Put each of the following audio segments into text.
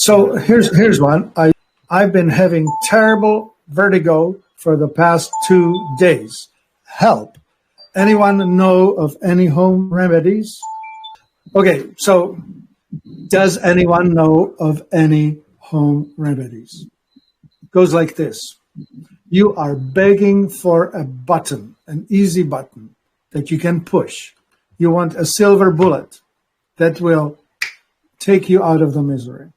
So here's one. I've been having terrible vertigo for the past 2 days. Help. Anyone know of any home remedies? Okay, so does anyone know of any home remedies? It goes like this. You are begging for a button, an easy button that you can push. You want a silver bullet that will take you out of the misery.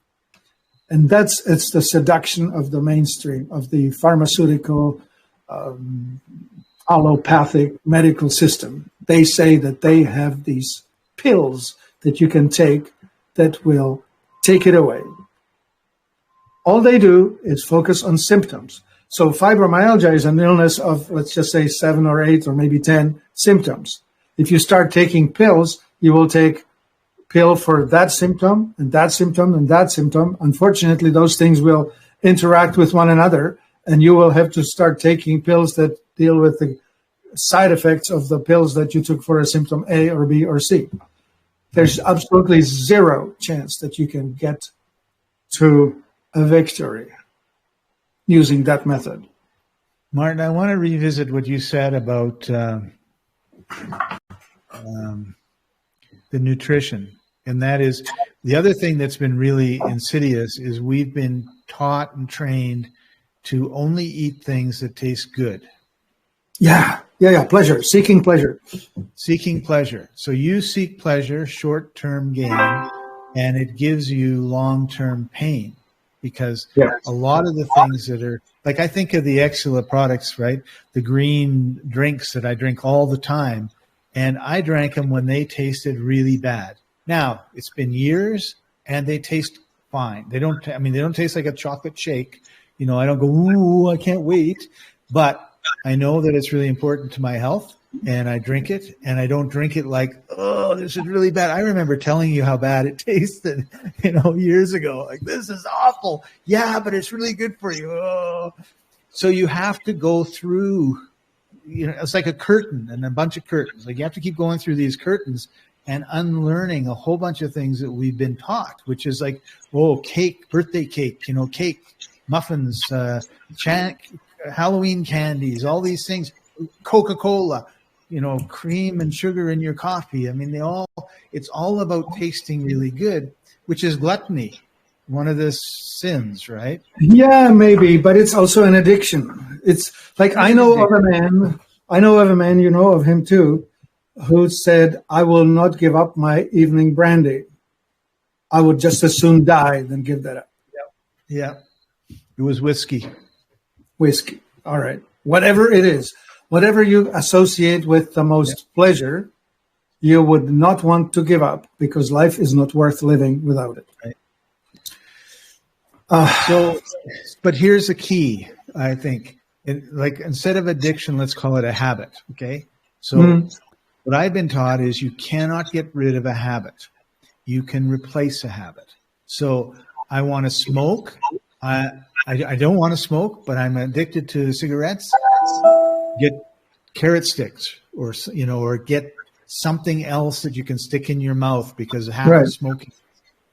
And it's the seduction of the mainstream, of the pharmaceutical, allopathic medical system. They say that they have these pills that you can take that will take it away. All they do is focus on symptoms. So fibromyalgia is an illness of, let's just say, 7 or 8 or maybe 10 symptoms. If you start taking pills, you will take pill for that symptom and that symptom and that symptom. Unfortunately, those things will interact with one another, and you will have to start taking pills that deal with the side effects of the pills that you took for a symptom A or B or C. There's absolutely zero chance that you can get to a victory using that method. Martin, I want to revisit what you said about the nutrition. And that is the other thing that's been really insidious is we've been taught and trained to only eat things that taste good. Yeah. Pleasure, seeking pleasure. Seeking pleasure. So you seek pleasure, short-term gain, and it gives you long-term pain because a lot of the things that are, like I think of the Exula products, right? The green drinks that I drink all the time, and I drank them when they tasted really bad. Now, it's been years, and they taste fine. They don't taste like a chocolate shake. You know, I don't go, ooh, I can't wait. But I know that it's really important to my health, and I drink it, and I don't drink it like, oh, this is really bad. I remember telling you how bad it tasted, years ago. Like, this is awful. Yeah, but it's really good for you. Oh. So you have to go through, it's like a curtain and a bunch of curtains. Like you have to keep going through these curtains and unlearning a whole bunch of things that we've been taught, which is like, cake, birthday cake, cake, muffins, Halloween candies, all these things, Coca-Cola, cream and sugar in your coffee. I mean, it's all about tasting really good, which is gluttony, one of the sins, right? Yeah, maybe, but it's also an addiction. It's like, I know of a man, you know of him too, who said, I will not give up my evening brandy. I would just as soon die than give that up. Yeah. It was whiskey. All right. Whatever it is, whatever you associate with the most pleasure, you would not want to give up because life is not worth living without it. Right. But here's the key, I think. Instead of addiction, let's call it a habit. Okay. So what I've been taught is you cannot get rid of a habit. You can replace a habit. So I want to smoke. I don't want to smoke, but I'm addicted to cigarettes. Get carrot sticks or get something else that you can stick in your mouth because half of smoking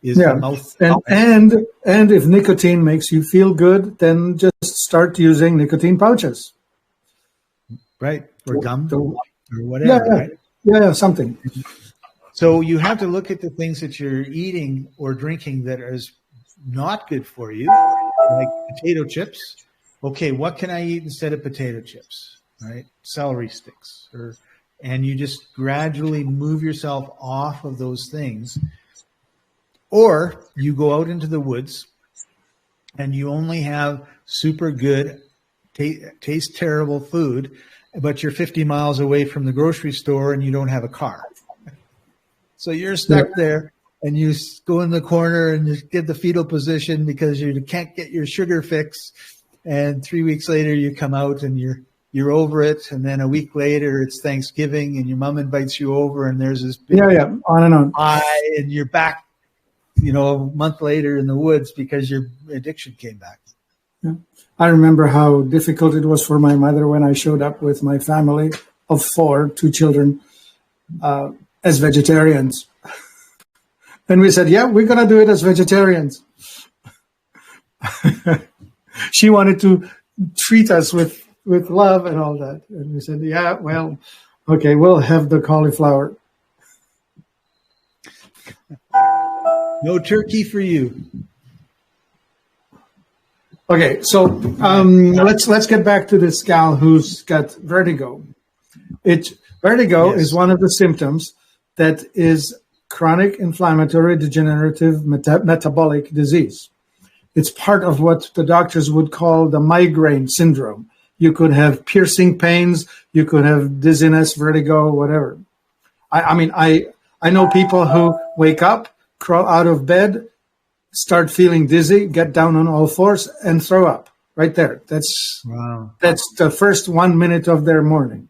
is the mouth. And if nicotine makes you feel good, then just start using nicotine pouches. Right. Or gum or whatever. Right? Yeah, something. So you have to look at the things that you're eating or drinking that is not good for you, like potato chips. Okay, what can I eat instead of potato chips? Right? Celery sticks. And you just gradually move yourself off of those things. Or you go out into the woods and you only have super good, taste terrible food, but you're 50 miles away from the grocery store and you don't have a car. So you're stuck there. And you go in the corner and you get the fetal position because you can't get your sugar fix. And 3 weeks later, you come out and you're over it. And then a week later, it's Thanksgiving and your mom invites you over and there's this big on and on pie and you're back, a month later in the woods because your addiction came back. Yeah. I remember how difficult it was for my mother when I showed up with my family of 4, 2 children, as vegetarians. And we said, we're going to do it as vegetarians. She wanted to treat us with love and all that. And we said, yeah, well, okay, we'll have the cauliflower. No turkey for you. Okay, so let's get back to this gal who's got vertigo. Vertigo is one of the symptoms that is chronic inflammatory degenerative metabolic disease. It's part of what the doctors would call the migraine syndrome. You could have piercing pains, you could have dizziness, vertigo, whatever. I know people who wake up, crawl out of bed, start feeling dizzy, get down on all fours, and throw up right there. That's the first 1 minute of their morning.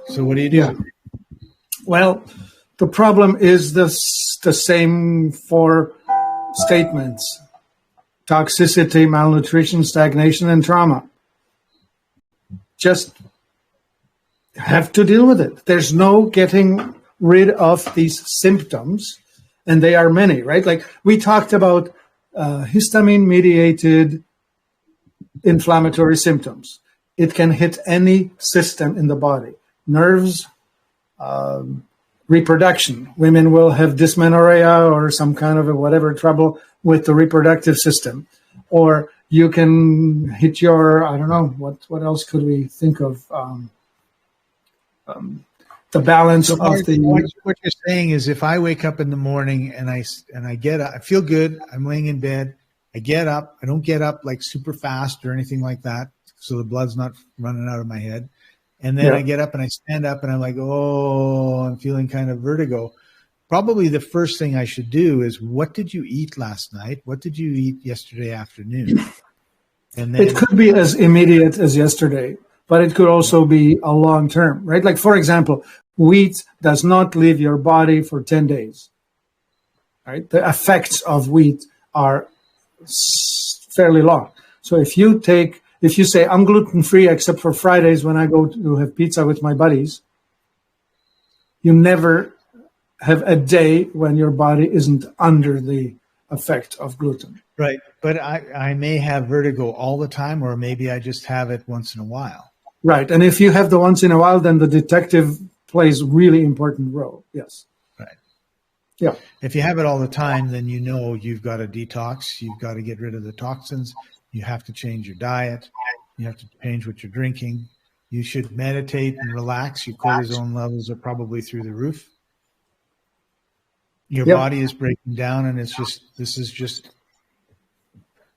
So what do you do? Yeah. Well, the problem is the same for statements: toxicity, malnutrition, stagnation, and trauma. Just have to deal with it. There's no getting rid of these symptoms, and they are many, right? Like we talked about histamine-mediated inflammatory symptoms. It can hit any system in the body. Nerves, reproduction. Women will have dysmenorrhea or some kind of whatever trouble with the reproductive system. Or you can hit your, I don't know, what else could we think of? The balance of the... What you're saying is if I wake up in the morning and I get up, I feel good, I'm laying in bed, I get up, I don't get up like super fast or anything like that, so the blood's not running out of my head. And then I get up and I stand up and I'm like, oh, I'm feeling kind of vertigo. Probably the first thing I should do is, what did you eat last night? What did you eat yesterday afternoon? And then, it could be as immediate as yesterday, but it could also be a long term, right? Like, for example, wheat does not leave your body for 10 days, right? The effects of wheat are fairly long. So if you say, I'm gluten-free except for Fridays when I go to have pizza with my buddies, you never have a day when your body isn't under the effect of gluten. Right. But I may have vertigo all the time, or maybe I just have it once in a while. Right. And if you have the once in a while, then the detective plays a really important role. Yes. Right. Yeah. If you have it all the time, then you know you've got to detox. You've got to get rid of the toxins. You have to change your diet. You have to change what you're drinking. You should meditate and relax. Your cortisone levels are probably through the roof. Your body is breaking down, and this is just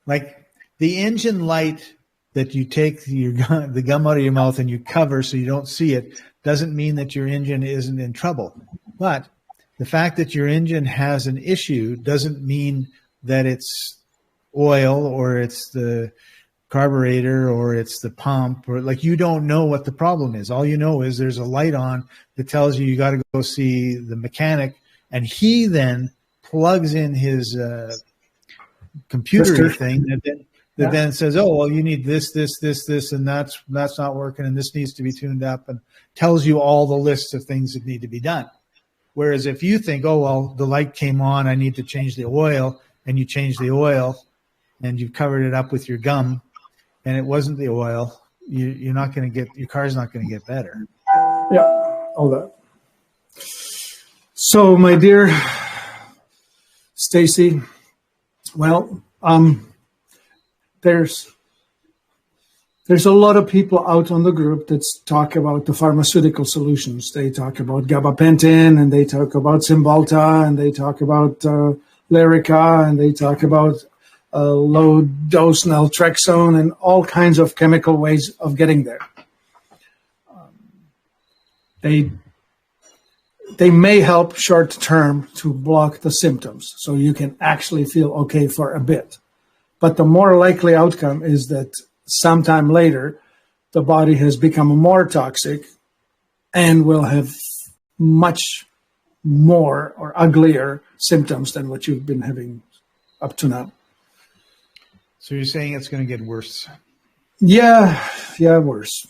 like the engine light that you take the gum out of your mouth and you cover so you don't see it doesn't mean that your engine isn't in trouble. But the fact that your engine has an issue doesn't mean that it's oil or it's the carburetor or it's the pump, or like, you don't know what the problem is. All you know is there's a light on that tells you got to go see the mechanic, and he then plugs in his computer thing that then says, oh, well, you need this, and that's not working, and this needs to be tuned up, and tells you all the lists of things that need to be done. Whereas if you think, oh, well, the light came on, I need to change the oil, and you change the oil, and you've covered it up with your gum, and it wasn't the oil, you're not going to get, your car's not going to get better. Yeah, all that. So, my dear Stacy, well, there's a lot of people out on the group that talk about the pharmaceutical solutions. They talk about gabapentin, and they talk about Cymbalta, and they talk about Lyrica, and they talk about low-dose naltrexone, and all kinds of chemical ways of getting there. They may help short-term to block the symptoms, so you can actually feel okay for a bit. But the more likely outcome is that sometime later, the body has become more toxic and will have much more or uglier symptoms than what you've been having up to now. So you're saying it's going to get worse? Yeah, worse.